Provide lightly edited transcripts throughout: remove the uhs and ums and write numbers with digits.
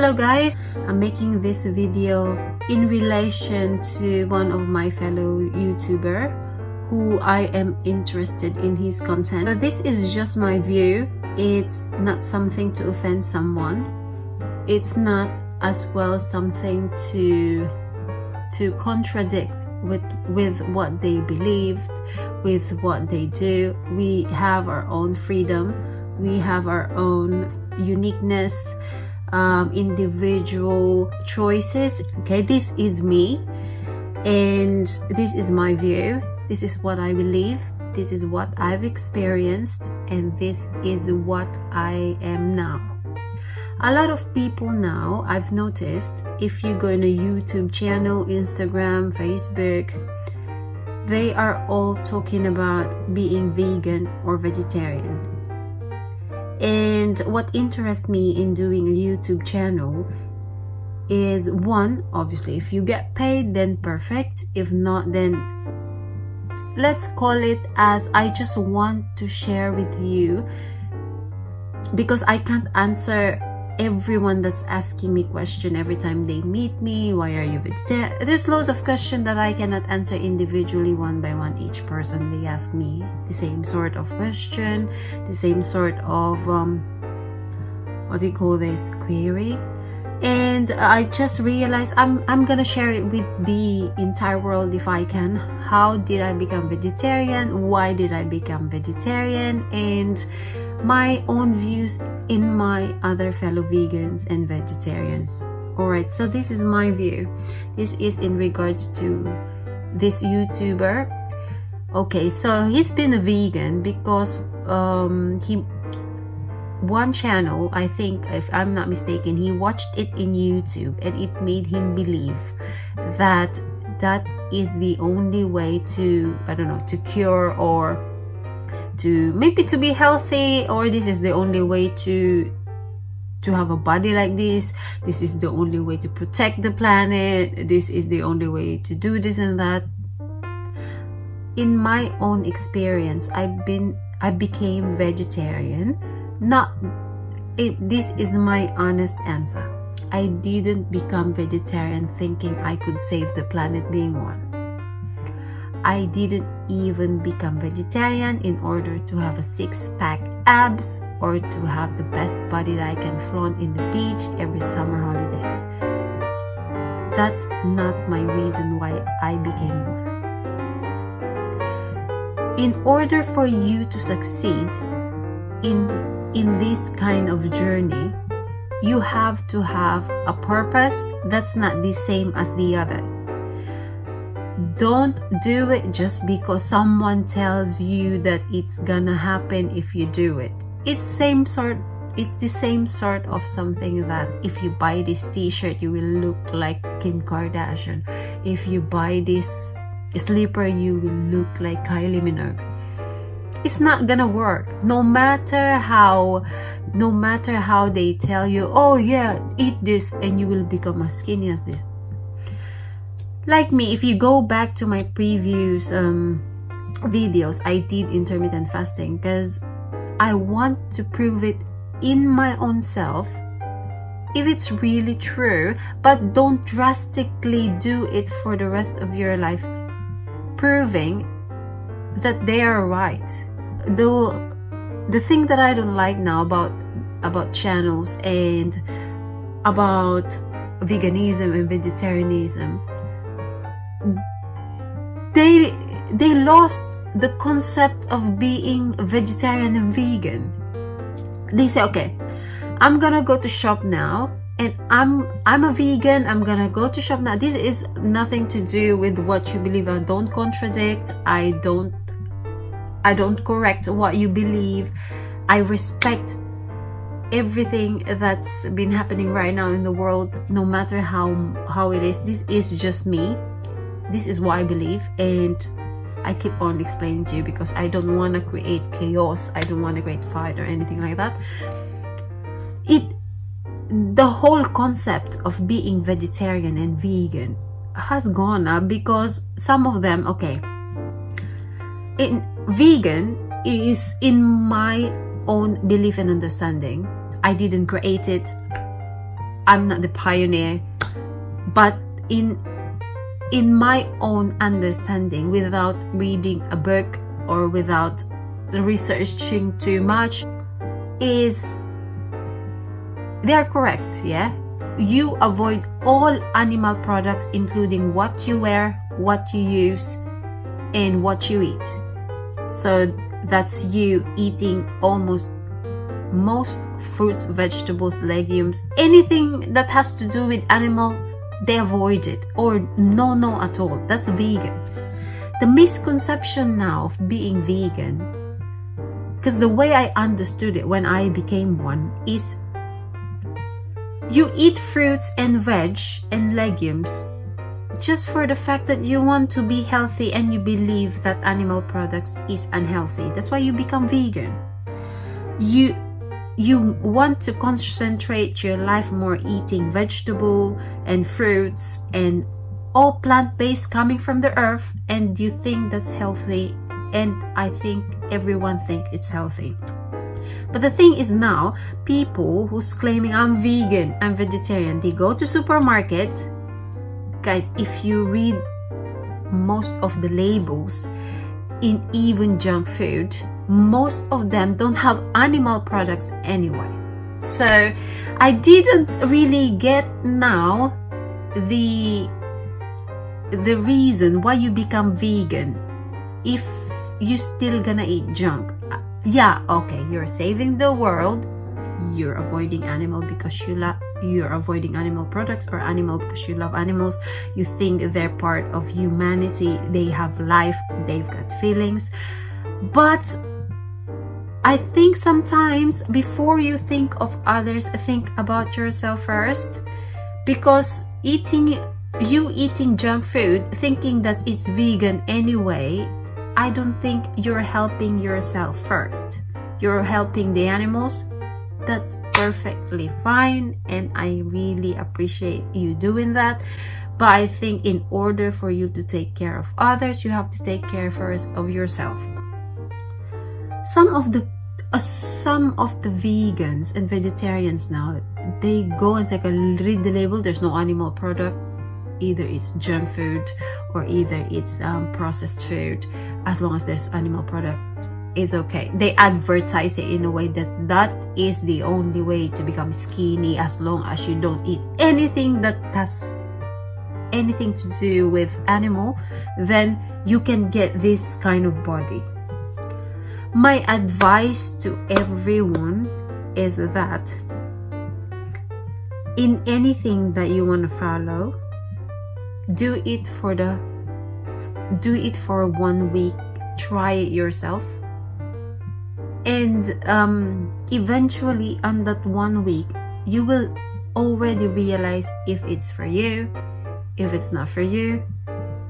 Hello guys, I'm making this video in relation to one of my fellow YouTuber who I am interested in his content. So this is just my view. It's not something to offend someone. It's not as well something to contradict with what they believed, with what they do. We have our own freedom. We have our own uniqueness, individual choices. Okay, this is me and this is my view. This is what I believe. This is what I've experienced, and this is what I am now. A lot of people now, I've noticed, if you go in a YouTube channel, Instagram, Facebook, they are all talking about being vegan or vegetarian. And what interests me in doing a YouTube channel is, one, obviously, if you get paid, then perfect. If not, then let's call it as I just want to share with you, because I can't answer everyone that's asking me question every time they meet me. Why are you vegetarian? There's loads of questions that I cannot answer individually, one by one. Each person, they ask me the same sort of question, the same sort of what do you call this, query. And I just realized I'm gonna share it with the entire world if I can. How did I become vegetarian? Why did I become vegetarian? And my own views in my other fellow vegans and vegetarians. Alright, so this is my view. This is in regards to this YouTuber. Okay, so he's been a vegan because one channel, I think, if I'm not mistaken, he watched it in YouTube and it made him believe that that is the only way to, I don't know, to cure or to maybe to be healthy, or this is the only way to have a body like this. This is the only way to protect the planet. This is the only way to do this and that. In my own experience, I became vegetarian. This is my honest answer. I didn't become vegetarian thinking I could save the planet being one. I didn't even become vegetarian in order to have a six-pack abs or to have the best body that I can flaunt in the beach every summer holidays. That's not my reason why I became one. In order for you to succeed in this kind of journey, you have to have a purpose that's not the same as the others. Don't do it just because someone tells you that it's gonna happen if you do it. It's the same sort of something that if you buy this t-shirt, you will look like Kim Kardashian. If you buy this slipper, you will look like Kylie Minogue. It's not gonna work. No matter how they tell you, oh yeah, eat this and you will become as skinny as this. Like me, if you go back to my previous videos, I did intermittent fasting because I want to prove it in my own self if it's really true, but don't drastically do it for the rest of your life, proving that they are right. Though the thing that I don't like now about channels and about veganism and vegetarianism, they lost the concept of being vegetarian and vegan. They say, okay, I'm gonna go to shop now and I'm a vegan, I'm gonna go to shop now. This is nothing to do with what you believe. I don't contradict, I don't correct what you believe. I respect everything that's been happening right now in the world, no matter how it is. This is just me. This is what I believe, and I keep on explaining to you because I don't want to create chaos. I don't want to create fight or anything like that. The whole concept of being vegetarian and vegan has gone up because some of them, okay, vegan is, in my own belief and understanding, I didn't create it. I'm not the pioneer, but in my own understanding, without reading a book or without researching too much, is they are correct. Yeah, you avoid all animal products, including what you wear, what you use, and what you eat. So that's you eating almost most fruits, vegetables, legumes, anything that has to do with animal, they avoid it, or no at all. That's vegan. The misconception now of being vegan, because the way I understood it when I became one, is you eat fruits and veg and legumes just for the fact that you want to be healthy and you believe that animal products is unhealthy. That's why you become vegan. You want to concentrate your life more eating vegetable and fruits and all plant-based coming from the earth, and you think that's healthy, and I think everyone think it's healthy. But the thing is, now people who's claiming I'm vegan, I'm vegetarian, they go to supermarket. Guys, if you read most of the labels in even junk food, most of them don't have animal products anyway. So I didn't really get now the reason why you become vegan if you still gonna eat junk. Yeah, okay, you're saving the world, you're avoiding animal because you're avoiding animal products, or animal because you love animals, you think they're part of humanity, they have life, they've got feelings. But I think sometimes before you think of others, think about yourself first, because eating junk food thinking that it's vegan anyway, I don't think you're helping yourself first. You're helping the animals. That's perfectly fine, and I really appreciate you doing that. But I think in order for you to take care of others, you have to take care first of yourself. Some of the vegans and vegetarians now, they go and read the label, there's no animal product, either it's junk food or either it's processed food. As long as there's animal product, it's okay. They advertise it in a way that is the only way to become skinny, as long as you don't eat anything that has anything to do with animal, then you can get this kind of body. My advice to everyone is that in anything that you want to follow, do it for 1 week, try it yourself, and eventually on that 1 week you will already realize if it's for you, if it's not for you,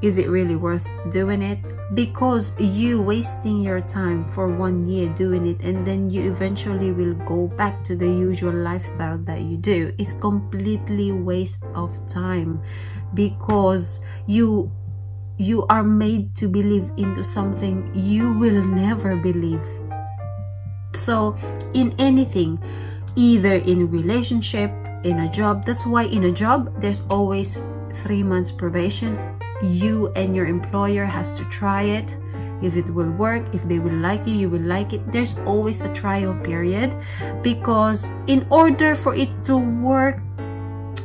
is it really worth doing it? Because you wasting your time for 1 year doing it, and then you eventually will go back to the usual lifestyle that you do, is completely waste of time, because you are made to believe into something you will never believe. So in anything, either in relationship, in a job, that's why in a job there's always 3 months probation. You and your employer has to try it. If it will work, if they will like you, you will like it. There's always a trial period, because in order for it to work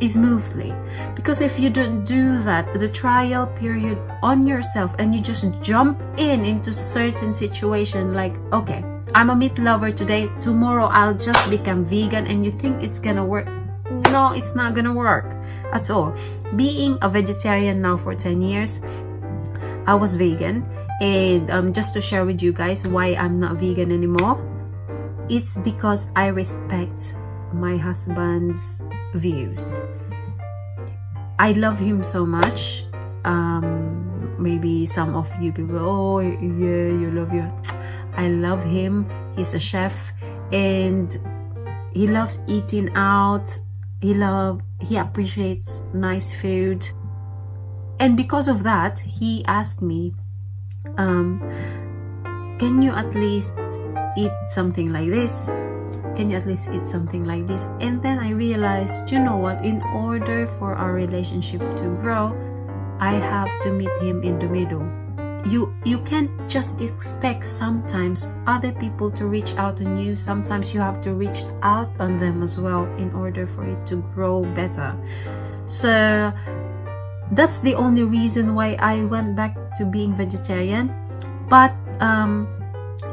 smoothly, because if you don't do that, the trial period on yourself, and you just jump into certain situation, like, okay, I'm a meat lover today, tomorrow I'll just become vegan, and you think it's gonna work. No, it's not gonna work at all. Being a vegetarian now for 10 years, I was vegan, and just to share with you guys why I'm not vegan anymore, it's because I respect my husband's views. I love him so much. Maybe some of you people, oh yeah, you love your, I love him. He's a chef, and he loves eating out. He appreciates nice food, and because of that, he asked me, can you at least eat something like this? can you at least eat something like this? And then I realized, you know what, in order for our relationship to grow, I have to meet him in the middle. You can't just expect sometimes other people to reach out on you. Sometimes you have to reach out on them as well in order for it to grow better. So that's the only reason why I went back to being vegetarian. But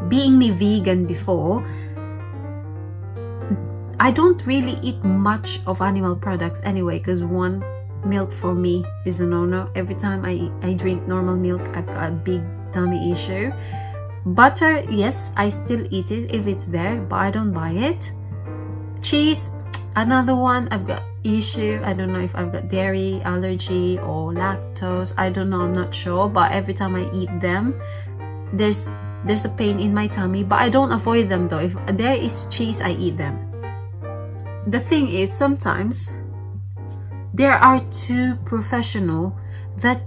being me vegan before, I don't really eat much of animal products anyway, because one, milk for me is a no-no. Every time I drink normal milk, I've got a big tummy issue. Butter, yes, I still eat it if it's there, but I don't buy it. Cheese, another one, I've got issue. I don't know if I've got dairy allergy or lactose. I don't know, I'm not sure, but every time I eat them, there's a pain in my tummy. But I don't avoid them though. If there is cheese, I eat them. The thing is, sometimes there are too professional that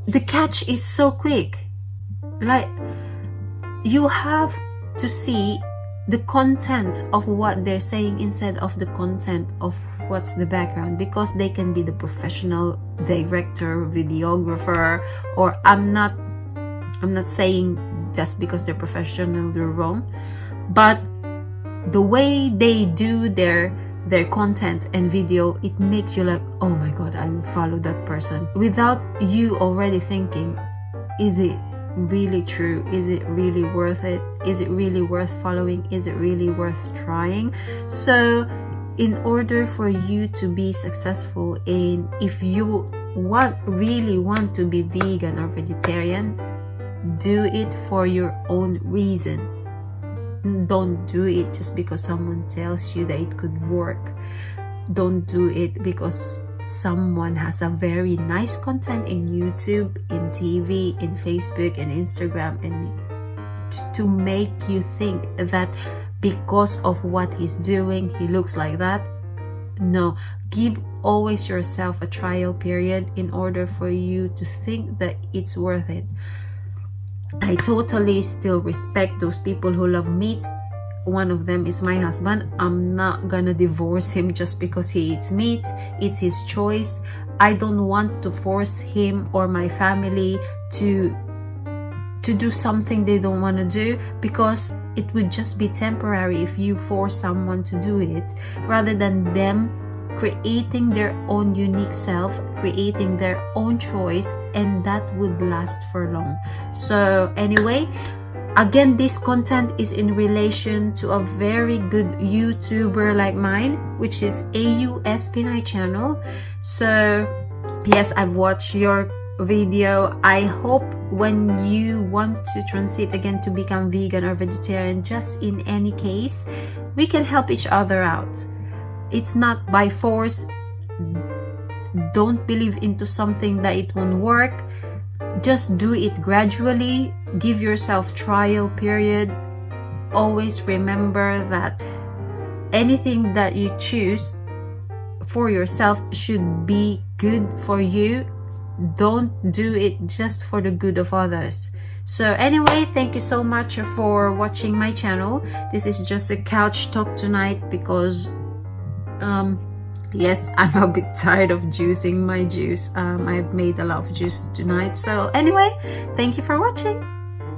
the catch is so quick. Like, you have to see the content of what they're saying instead of the content of what's the background, because they can be the professional director, videographer, or I'm not saying just because they're professional they're wrong, but the way they do their content and video, it makes you like, oh my god, I will follow that person, without you already thinking, is it really true? Is it really worth it? Is it really worth following? Is it really worth trying? So in order for you to be successful, in if you really want to be vegan or vegetarian, do it for your own reason. Don't do it just because someone tells you that it could work. Don't do it because someone has a very nice content in YouTube, in TV, in Facebook, and Instagram, and to make you think that because of what he's doing, he looks like that. No, give always yourself a trial period in order for you to think that it's worth it. I totally still respect those people who love meat. One of them is my husband. I'm not gonna divorce him just because he eats meat. It's his choice. I don't want to force him or my family to do something they don't want to do, because it would just be temporary if you force someone to do it, rather than them creating their own unique self, creating their own choice, and that would last for long. So anyway, again, this content is in relation to a very good YouTuber like mine, which is AUSP9 channel. So yes, I've watched your video. I hope when you want to transit again to become vegan or vegetarian, just in any case, we can help each other out. It's not by force. Don't believe into something that it won't work. Just do it gradually. Give yourself trial period. Always remember that anything that you choose for yourself should be good for you. Don't do it just for the good of others. So anyway, thank you so much for watching my channel. This is just a couch talk tonight because yes, I'm a bit tired of juicing my juice. I've made a lot of juice tonight. So anyway, thank you for watching.